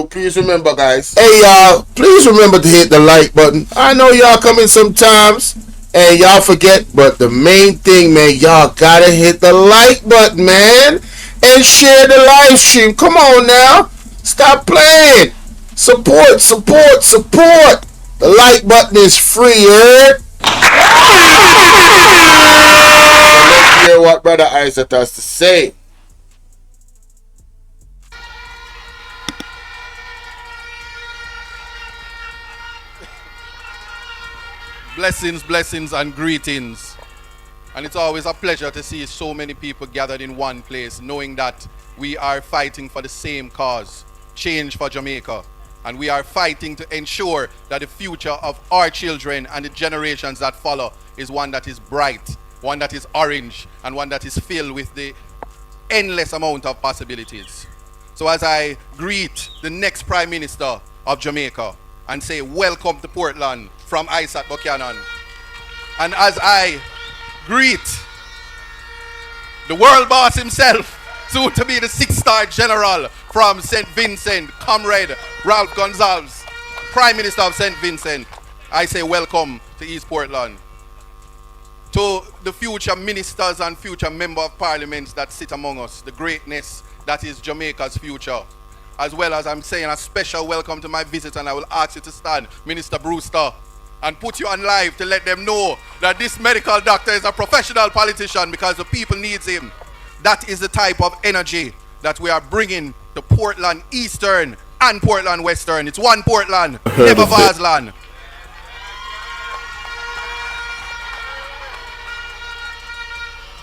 please remember, guys. Hey, y'all, please remember to hit the like button. I know y'all come in sometimes and y'all forget, but the main thing, man, y'all gotta hit the like button, man, and share the live stream. Come on now. Stop playing. Support, support, support. The like button is free, heard? So let's hear what Brother Isat has to say. Blessings, blessings, and greetings. And it's always a pleasure to see so many people gathered in one place, knowing that we are fighting for the same cause, change for Jamaica. And we are fighting to ensure that the future of our children and the generations that follow is one that is bright, one that is orange, and one that is filled with the endless amount of possibilities. So as I greet the next Prime Minister of Jamaica and say welcome to Portland from Isat Buchanan, and as I greet the world boss himself, soon to be the 6-star general from St. Vincent, Comrade Ralph Gonzalez, Prime Minister of St. Vincent, I say welcome to East Portland. To the future ministers and future member of parliaments that sit among us, the greatness that is Jamaica's future. As well as I'm saying a special welcome to my visitor, and I will ask you to stand, Minister Brewster, and put you on live to let them know that this medical doctor is a professional politician because the people needs him. That is the type of energy that we are bringing to Portland Eastern and Portland Western. It's one Portland, never Varsland.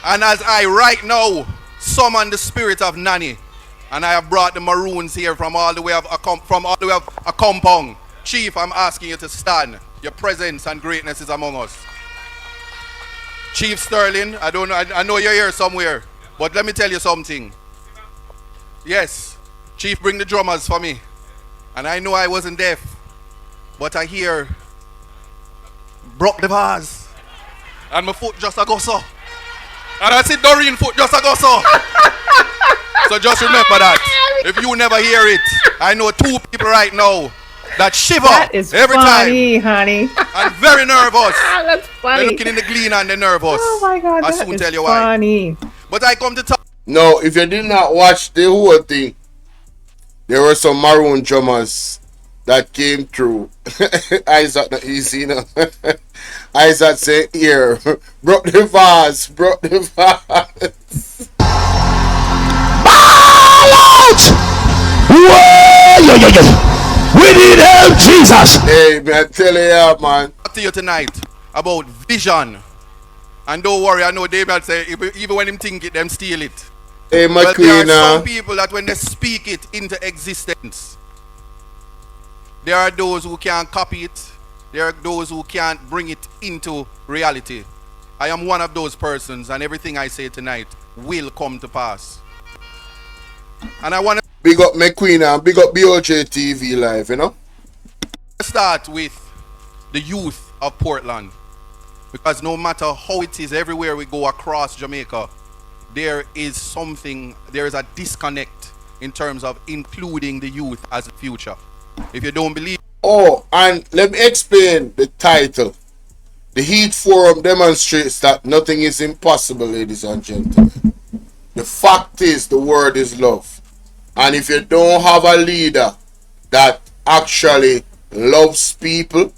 And as I right now summon the spirit of Nani, and I have brought the Maroons here from all the way of a compound. Chief, I'm asking you to stand. Your presence and greatness is among us. Chief Sterling, I know you're here somewhere, but let me tell you something. Yes, Chief, bring the drummers for me. And I know I wasn't deaf, but I hear broke the vase, and my foot just a go so. And I see Doreen foot just a go so. So just remember that. If you never hear it, I know 2 people right now that shiver that is every funny, time. Honey. And very nervous. That's funny. They're looking in the glean and they're nervous. Oh my God, I'll that soon is tell you funny. why. But I come to talk. No, if you did not watch the whole thing, there were some Maroon drummers that came through. Isaac not easy, you know. Isaac said, here, broke the vase, broke the vase. Ball out! Whoa, we need help, Jesus. Hey, man, tell you, man. Talk to you tonight about vision. And don't worry, I know David say, even when him think it, them steal it. Hey, my But queen, there are some people that when they speak it into existence, there are those who can't copy it. There are those who can't bring it into reality. I am one of those persons, and everything I say tonight will come to pass. And I want to big up my queen and big up BOJ TV Live, you know? start with the youth of Portland. Because no matter how it is, everywhere we go across Jamaica, there is a disconnect in terms of including the youth as a future. If you don't believe. Oh, and let me explain the title. The Heat Forum demonstrates that nothing is impossible, ladies and gentlemen. The fact is, the word is love. And if you don't have a leader that actually loves people,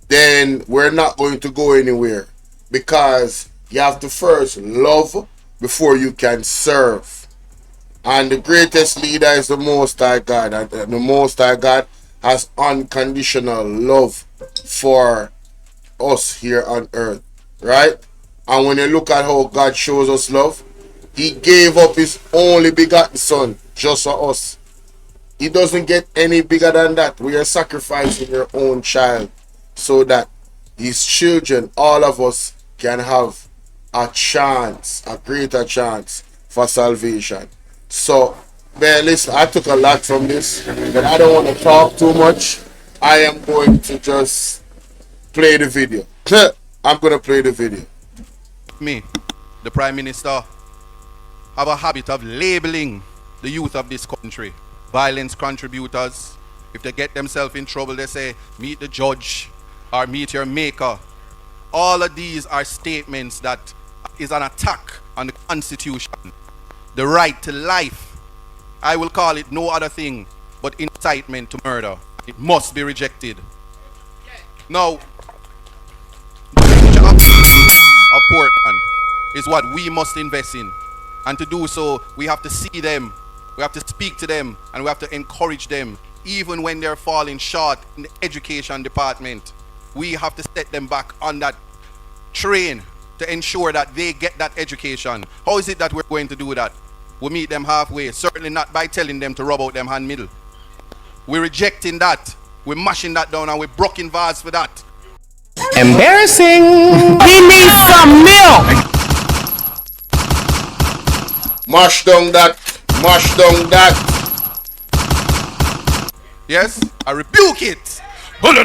then we're not going to go anywhere. Because you have to first love before you can serve. And the greatest leader is the Most High God. And the Most High God has unconditional love for us here on earth. Right? And when you look at how God shows us love, He gave up His only begotten Son just for us. He doesn't get any bigger than that. We are sacrificing your own child so that His children, all of us, can have a chance, a greater chance for salvation. So, man, listen, I took a lot from this, but I don't want to talk too much. I am going to just play the video. I'm going to play the video. Me, the Prime Minister, have a habit of labeling the youth of this country violence contributors. If they get themselves in trouble, they say, meet the judge or meet your maker. All of these are statements that is an attack on the Constitution. The right to life. I will call it no other thing but incitement to murder. It must be rejected. Now, the future of Portland is what we must invest in. And to do so, we have to see them, we have to speak to them, and we have to encourage them. Even when they're falling short in the education department, we have to set them back on that train to ensure that they get that education. How is it that we're going to do that? We meet them halfway, certainly not by telling them to rub out them hand middle. We're rejecting that. We're mashing that down and we're broken vase for that. Embarrassing. We need some milk. Mash down that. Mash down that. Yes, I rebuke it. Bolo!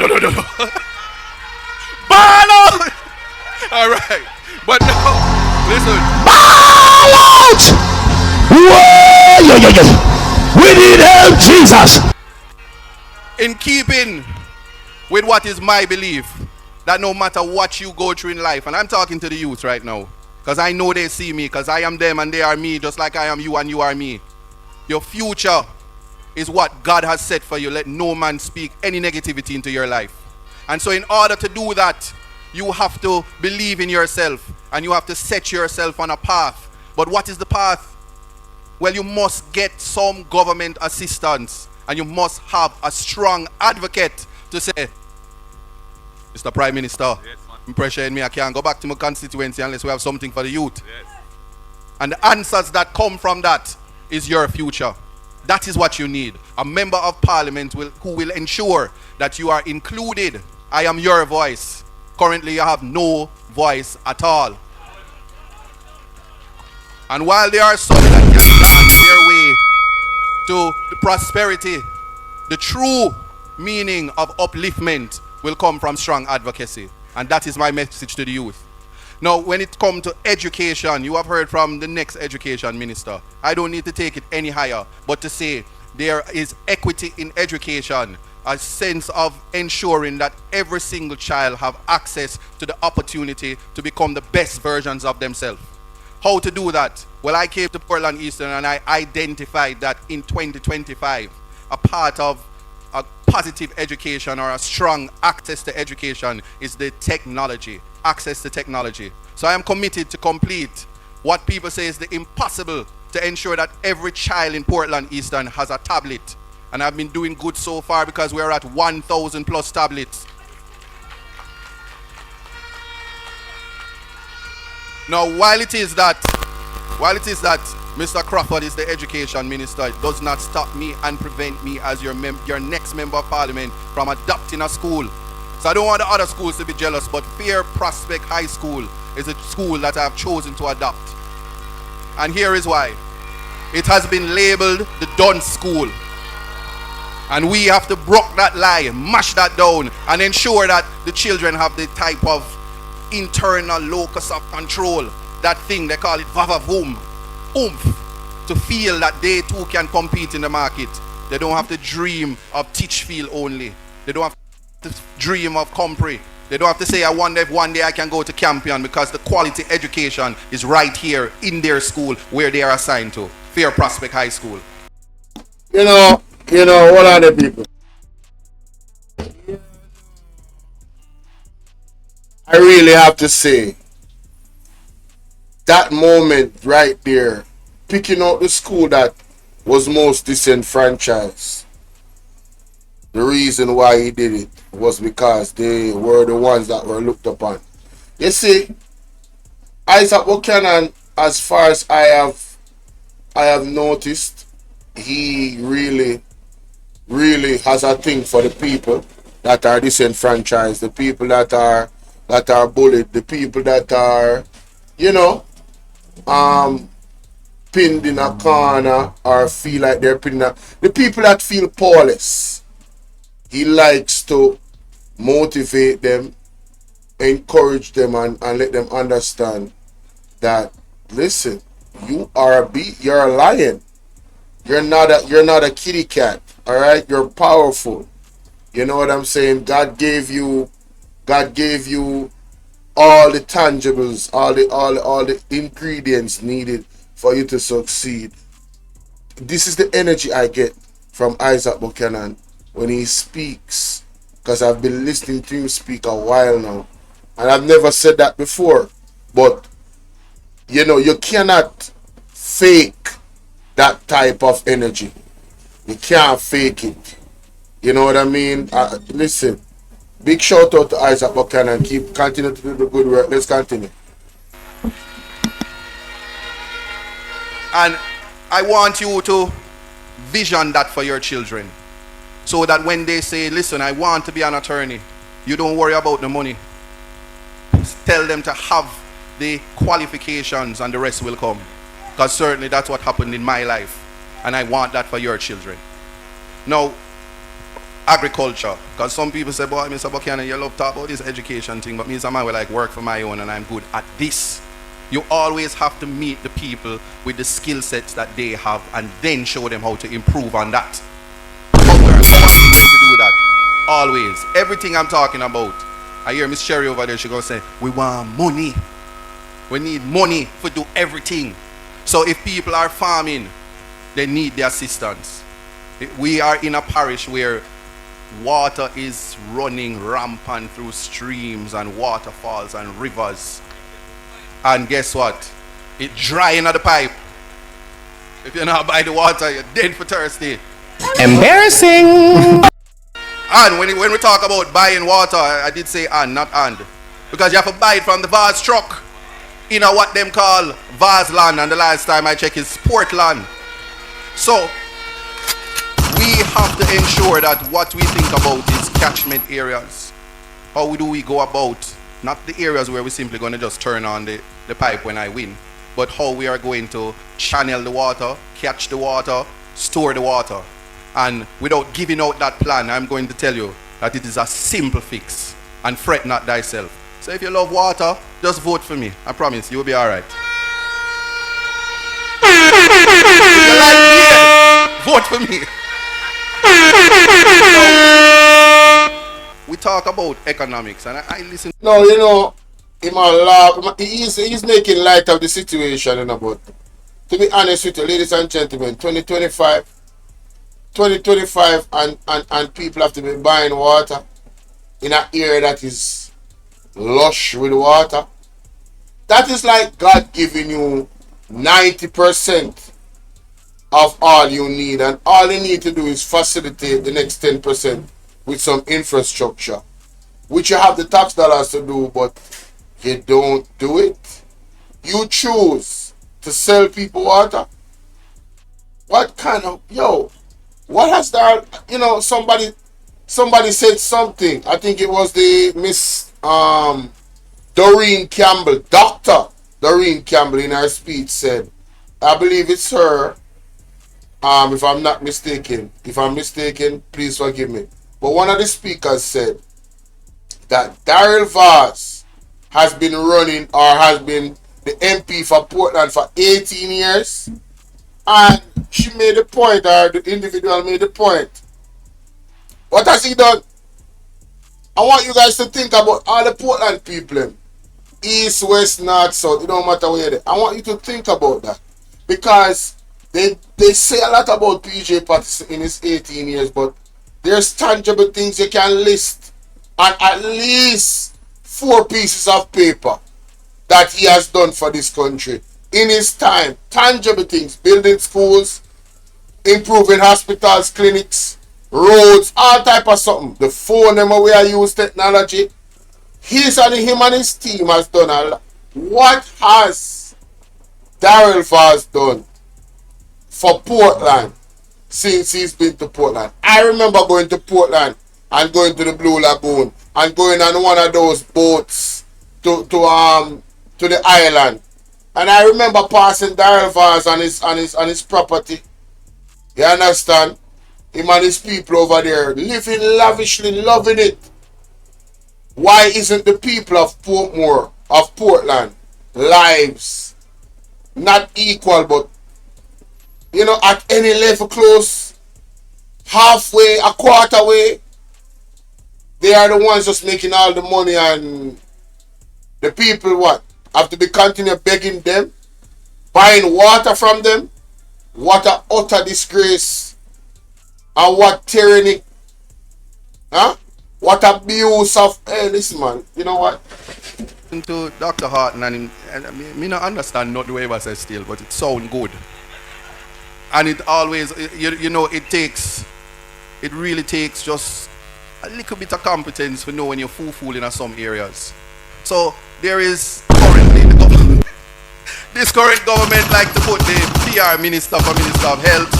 All right, but now, listen. Ball out! Whoa! We need help, Jesus. In keeping with what is my belief, that no matter what you go through in life, and I'm talking to the youth right now, because I know they see me, because I am them and they are me, just like I am you and you are me. Your future is what God has set for you. Let no man speak any negativity into your life. And so in order to do that, you have to believe in yourself and you have to set yourself on a path. But what is the path? Well, you must get some government assistance and you must have a strong advocate to say, Mr. Prime Minister, yes, I'm pressuring me, I can't go back to my constituency unless we have something for the youth. Yes. And the answers that come from that is your future. That is what you need. A member of parliament who will ensure that you are included. I am your voice. Currently, you have no voice at all. And while there are some that can dance their way to the prosperity, the true meaning of upliftment will come from strong advocacy. And that is my message to the youth. Now, when it comes to education, you have heard from the next education minister. I don't need to take it any higher, but to say there is equity in education, a sense of ensuring that every single child have access to the opportunity to become the best versions of themselves. How to do that? Well, I came to Portland Eastern and I identified that in 2025, a part of a positive education or a strong access to education is the technology. Access to technology. So I am committed to complete what people say is the impossible to ensure that every child in Portland Eastern has a tablet. And I've been doing good so far because we're at 1,000 plus tablets. Now, while it is that Mr. Crawford is the education minister, it does not stop me and prevent me as your next member of parliament from adopting a school. So I don't want the other schools to be jealous, but Fair Prospect High School is a school that I have chosen to adopt. And here is why. It has been labeled the dunce school. And we have to break that lie, mash that down, and ensure that the children have the type of internal locus of control, that thing they call it Bvrfam, oomph, to feel that they too can compete in the market. They don't have to dream of Teachfield only. They don't have to dream of Compre. They don't have to say, I wonder if one day I can go to Campion, because the quality education is right here in their school where they are assigned to, Fair Prospect High School. You know, what are the people? I really have to say, that moment right there, picking out the school that was most disenfranchised, the reason why he did it was because they were the ones that were looked upon. You see, Isat Buchanan, as far as I have noticed, he really has a thing for the people that are disenfranchised, the people that are bullied, the people that are, pinned in a corner or feel like they're pinned in the people that feel powerless. He likes to motivate them, encourage them, and let them understand that, listen, you're a lion. You're not a kitty cat. All right, you're powerful. You know what I'm saying? God gave you all the tangibles, all the ingredients needed for you to succeed. This is the energy I get from Isaac Buchanan when he speaks, because I've been listening to him speak a while now, and I've never said that before. But you cannot fake that type of energy. You can't fake it. You know what I mean? Listen, big shout out to Isaac Buchanan. Continue to do the good work. Let's continue. And I want you to vision that for your children. So that when they say, listen, I want to be an attorney, you don't worry about the money. Tell them to have the qualifications and the rest will come. Because certainly that's what happened in my life. And I want that for your children. Now, agriculture. Because some people say, boy, Mr. Buchanan, you love talk about this education thing, but me as a man will like work for my own and I'm good at this. You always have to meet the people with the skill sets that they have and then show them how to improve on that. Others want them to do that. Always. Everything I'm talking about. I hear Miss Sherry over there, she gonna say, we want money. We need money to do everything. So if people are farming, they need the assistance. We are in a parish where water is running rampant through streams and waterfalls and rivers. And guess what? It's drying at the pipe. If you're not by the water, you're dead for thirsty. Embarrassing. And when we talk about buying water, I did say and, not and. Because you have to buy it from the vase truck. In a what them call vase land, and the last time I checked is Portland. So we have to ensure that what we think about is catchment areas. How do we go about, not the areas where we're simply going to just turn on the pipe when I win, but how we are going to channel the water, catch the water, store the water. And without giving out that plan, I'm going to tell you that it is a simple fix. And fret not thyself. So if you love water, just vote for me. I promise you will be alright. If you like beer, vote for me. We talk about economics and I listen. No, him a laugh. He's making light of the situation, but to be honest with you, ladies and gentlemen, 2025 and people have to be buying water in an area that is lush with water. That is like God giving you 90% of all you need, and all you need to do is facilitate the next 10% with some infrastructure, which you have the tax dollars to do, but you don't do it. You choose to sell people water. What kind of what has that? Somebody said something. I think it was the Miss Doreen Campbell, Dr. Doreen Campbell, in her speech said, I believe it's her, if I'm not mistaken. If I'm mistaken, please forgive me. But one of the speakers said that Daryl Vaz has been the MP for Portland for 18 years. And she made the point, or the individual made the point. What has he done? I want you guys to think about all the Portland people. East, west, north, south, it don't matter where they are. I want you to think about that. Because they say a lot about PJ Patterson in his 18 years, but there's tangible things you can list on at least 4 pieces of paper that he has done for this country in his time. Tangible things, building schools, improving hospitals, clinics, roads, all type of something. The phone them where I use technology. Him and his team has done a lot. What has Daryl Vaz done for Portland since he's been to Portland? I remember going to Portland and going to the Blue Lagoon and going on one of those boats to the island. And I remember passing Daryl Vaz on his property. You understand? Him and his people over there living lavishly, loving it. Why isn't the people of Portmore, of Portland, lives not equal but at any level close, halfway, a quarter way, they are the ones just making all the money, and the people what? Have to be continue begging them, buying water from them. What a utter disgrace. And what tyranny. Huh? What abuse of, hey, listen man, you know what? To Dr. Horton, and I mean, I understand not the way I say still, but it sound good. And it always, it really takes just a little bit of competence for knowing you're fool-fooling in some areas. So there is currently this current government like to put the PR minister for Minister of Health,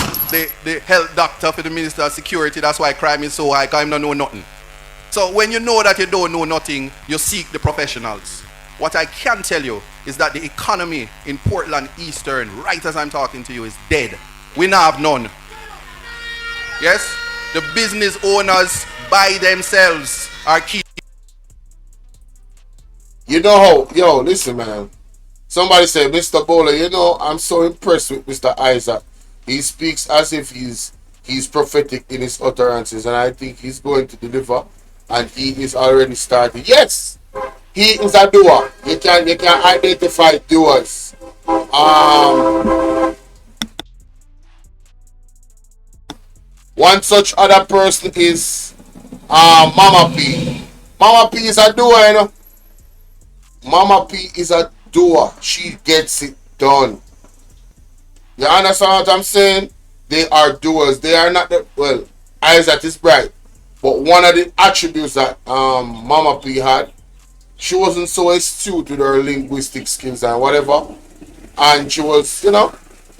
the health doctor for the Minister of Security. That's why crime is so high, because I don't know nothing. So when you know that you don't know nothing, you seek the professionals. What I can tell you is that the economy in Portland Eastern, right as I'm talking to you, is dead. We now have none. Yes? The business owners by themselves are keeping. You know how, yo, listen man. Somebody said, Mr. Bolo, I'm so impressed with Mr. Isat. He speaks as if he's prophetic in his utterances, and I think he's going to deliver, and he is already starting. Yes, he is a doer. You can identify doers. One such other person is Mama P. Mama P is a doer, Mama P is a doer. She gets it done. You understand what I'm saying? They are doers. They are not the eyes that is bright. But one of the attributes that Mama P had, she wasn't so astute with her linguistic skills and whatever. And she was,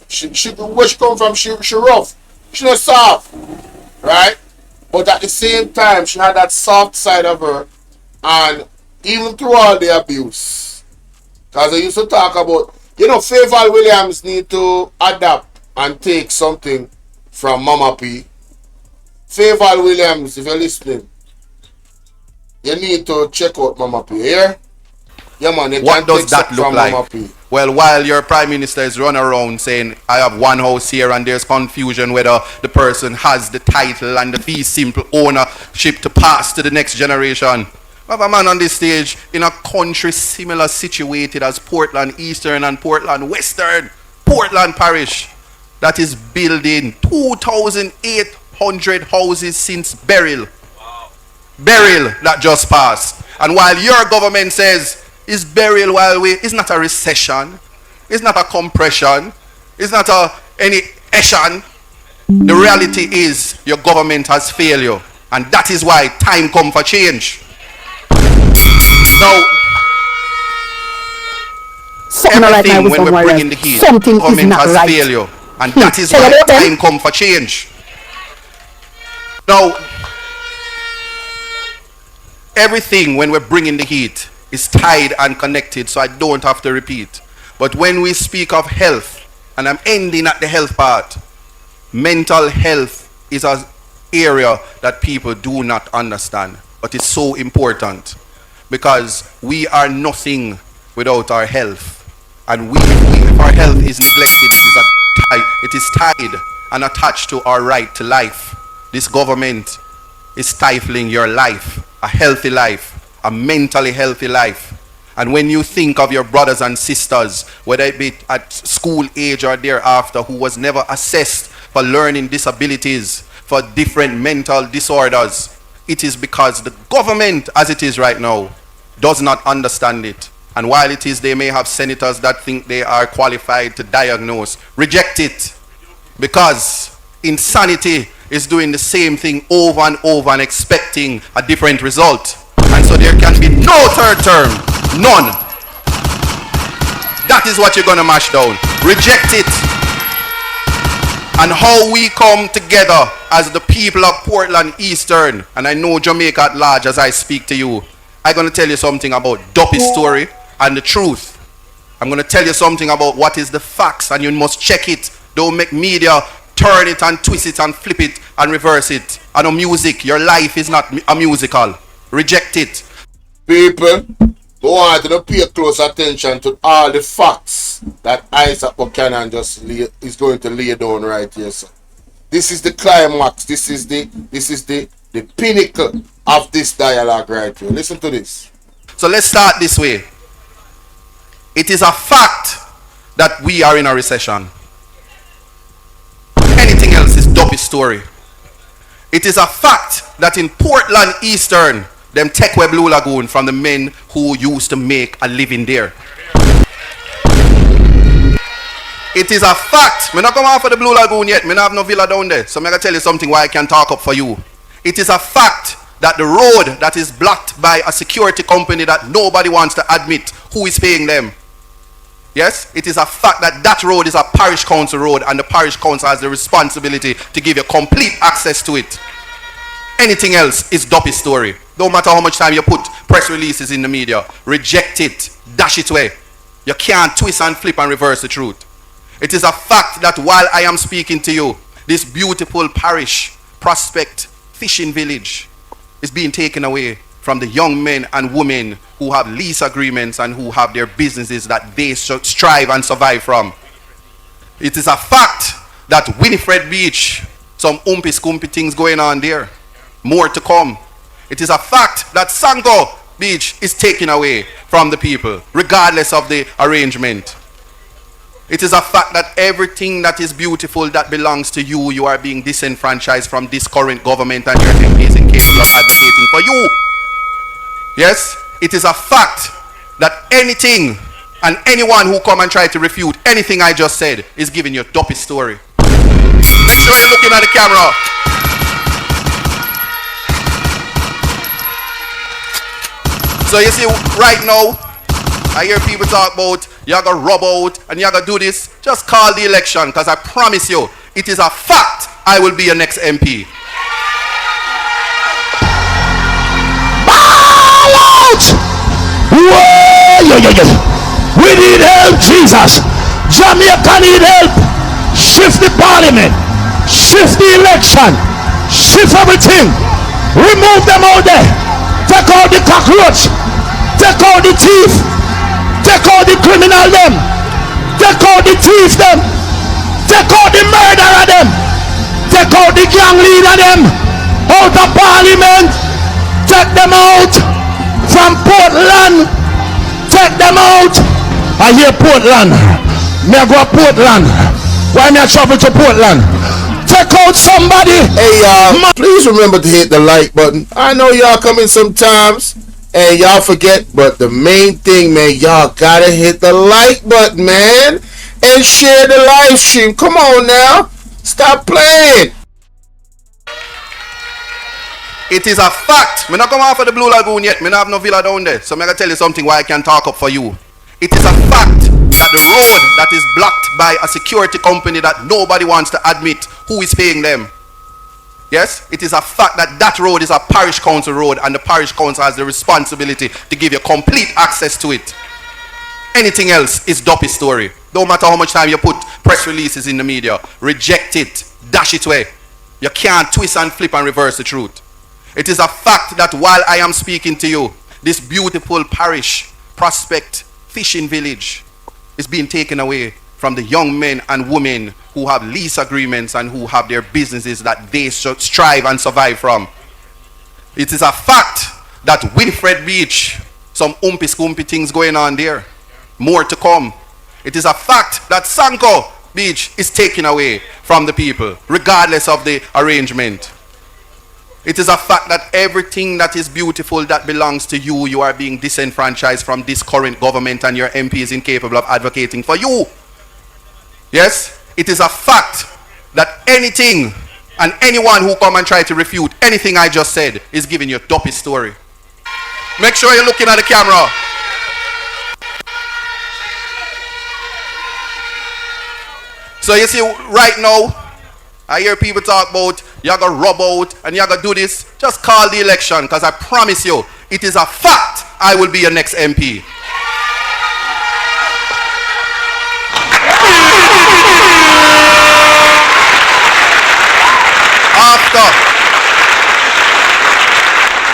she where she come from, she rough. She not soft. Right? But at the same time, she had that soft side of her. And even through all the abuse, because I used to talk about, Favour Williams need to adapt and take something from Mama P. Favour Williams, if you're listening, you need to check out Mama P. Here? Yeah, man, you what can does take that look from like? Mama P. Well, while your prime minister is running around saying, I have one house here, and there's confusion whether the person has the title and the fee simple ownership to pass to the next generation. I have a man on this stage in a country similar situated as Portland Eastern and Portland Western, Portland Parish, that is building 2,800 houses since Beryl. Wow. Beryl that just passed. And while your government says, is Beryl it's not a recession, it's not a compression, it's not any ession. The reality is your government has failed you. And that is why time come for change. Now, everything when we're bringing the heat, government has failed you, and that is why time come for change. Now, everything when we're bringing the heat is tied and connected, so I don't have to repeat. But when we speak of health, and I'm ending at the health part, mental health is an area that people do not understand, but it's so important. Because we are nothing without our health. And if our health is neglected, it is tied and attached to our right to life. This government is stifling your life, a healthy life, a mentally healthy life. And when you think of your brothers and sisters, whether it be at school age or thereafter, who was never assessed for learning disabilities, for different mental disorders, it is because the government, as it is right now, does not understand it. And while it is, they may have senators that think they are qualified to diagnose. Reject it. Because insanity is doing the same thing over and over and expecting a different result. And so there can be no third term. None. That is what you're going to mash down. Reject it. And how we come together as the people of Portland Eastern, and I know Jamaica at large as I speak to you, I'm going to tell you something about Duppy's story and the truth. I'm going to tell you something about what is the facts, and you must check it. Don't make media turn it and twist it and flip it and reverse it. And music, your life is not a musical. Reject it. People, But I want you to pay close attention to all the facts that Isat Buchanan is going to lay down right here, sir. This is the climax. This is the pinnacle of this dialogue right here. Listen to this. So let's start this way. It is a fact that we are in a recession. Anything else is dopey story. It is a fact that in Portland Eastern, them take away Blue Lagoon from the men who used to make a living there. It is a fact. Me not come out for the Blue Lagoon yet. Me not have no villa down there. So I'm going to tell you something why I can talk up for you. It is a fact that the road that is blocked by a security company that nobody wants to admit who is paying them. Yes, it is a fact that that road is a parish council road and the parish council has the responsibility to give you complete access to it. Anything else is dopey story. Don't matter how much time you put press releases in the media. Reject it. Dash it away. You can't twist and flip and reverse the truth. It is a fact that while I am speaking to you, this beautiful parish, Prospect fishing village is being taken away from the young men and women who have lease agreements and who have their businesses that they strive and survive from. It is a fact that Winifred Beach, some umpy-scumpy things going on there. More to come. It is a fact that Sango Beach is taken away from the people, regardless of the arrangement. It is a fact that everything that is beautiful that belongs to you, you are being disenfranchised from this current government and your MPs incapable of advocating for you. Yes, it is a fact that anything and anyone who come and try to refute anything I just said is giving you a dopey story. Make sure you're looking at the camera. So you see, right now, I hear people talk about you're going to rub out and you're going to do this. Just call the election because I promise you, it is a fact I will be your next MP. We need help, Jesus. Jamaica need help. Shift the parliament. Shift the election. Shift everything. Remove them out there. Take out the cockroach. Take out the thief. Take out the criminal them. Take out the thief them. Take out the murderer them. Take out the gang leader them. Out of parliament. Take them out. From Portland. Take them out. I hear Portland. Me I go to Portland. Why me I travel to Portland? Take out somebody. Hey y'all, please remember to hit the like button. I know y'all come in sometimes and y'all forget, but the main thing, man, y'all gotta hit the like button, man, and share the live stream. Come on now, stop playing. It is a fact. Me not come out for the Blue Lagoon yet. Me not have no villa down there. So I'm going to tell you something why I can talk up for you. It is a fact that the road that is blocked by a security company that nobody wants to admit who is paying them. Yes, it is a fact that that road is a parish council road and the parish council has the responsibility to give you complete access to it. Anything else is dopey story. Don't matter how much time you put press releases in the media. Reject it. Dash it away. You can't twist and flip and reverse the truth. It is a fact that while I am speaking to you, this beautiful parish, Prospect fishing village is being taken away from the young men and women who have lease agreements and who have their businesses that they strive and survive from. It is a fact that Winifred Beach, some umpy-scumpy things going on there. More to come. It is a fact that Sanko Beach is taken away from the people, regardless of the arrangement. It is a fact that everything that is beautiful that belongs to you, you are being disenfranchised from this current government and your MP is incapable of advocating for you. Yes, it is a fact that anything and anyone who come and try to refute anything I just said is giving you a dopey story. Make sure you're looking at the camera. So you see, right now, I hear people talk about you're going to rub out and you're going to do this. Just call the election because I promise you, it is a fact I will be your next MP.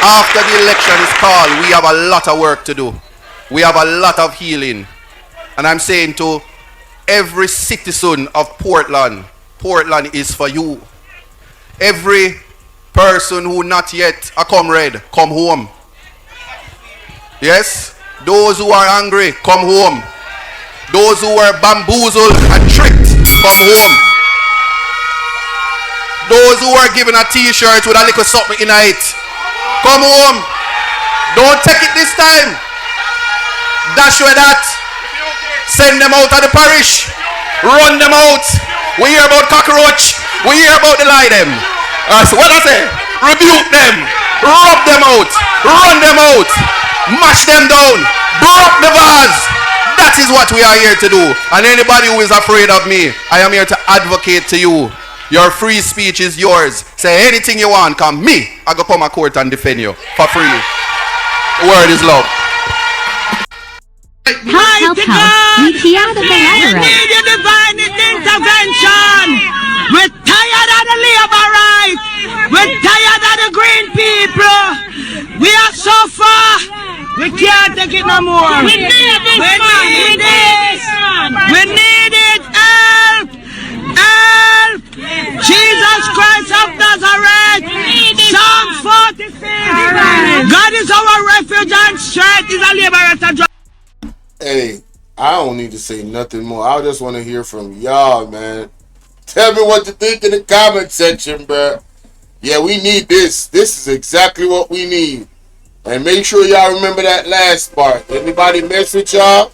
After the election is called, we have a lot of work to do. We have a lot of healing. And I'm saying to every citizen of Portland, Portland is for you. Every person who not yet a comrade, come home. Yes? Those who are angry, come home. Those who are bamboozled and tricked, come home. Those who are given a t-shirt with a little something in it, come home. Don't take it this time. Dash with that. Send them out of the parish. Run them out. We hear about cockroach. We hear about the lie them. What I say? Rebuke them. Rub them out. Run them out. Mash them down. Broke the vase. That is what we are here to do. And anybody who is afraid of me, I am here to advocate to you. Your free speech is yours. Say anything you want. Come me, I go come to court and defend you for free. The word is love. Help, we key out of the ladder. We need your divine intervention. We're tired of the labor rights. We're tired of the green people. We are so far. We can't take it no more. We need this. We need this. We need it. Help. Help. Jesus Christ of Nazareth. Psalm 46. God is our refuge and strength. Is a liberator. Hey, I don't need to say nothing more. I just want to hear from y'all, man. Tell me what you think in the comment section, bro. Yeah, we need this. This is exactly what we need. And make sure y'all remember that last part. Anybody mess with y'all?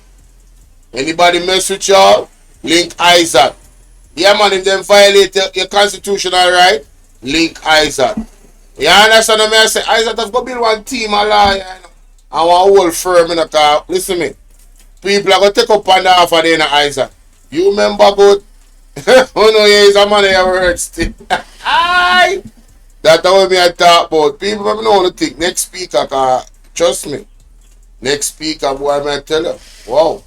Anybody mess with y'all? Link Isat. Yeah, man, if them violate your constitutional right, link Isat. You understand what I say? Isat have got to build one team of law, you know? And one whole firm in the car. Listen to me. People are going to take up on the half of the inner Isaac. You remember good? Oh no, yeah, he's a man who heard still. That's what me I talk about. People don't know what to think. Next speaker, trust me. Next speaker, boy, I tell you. Wow.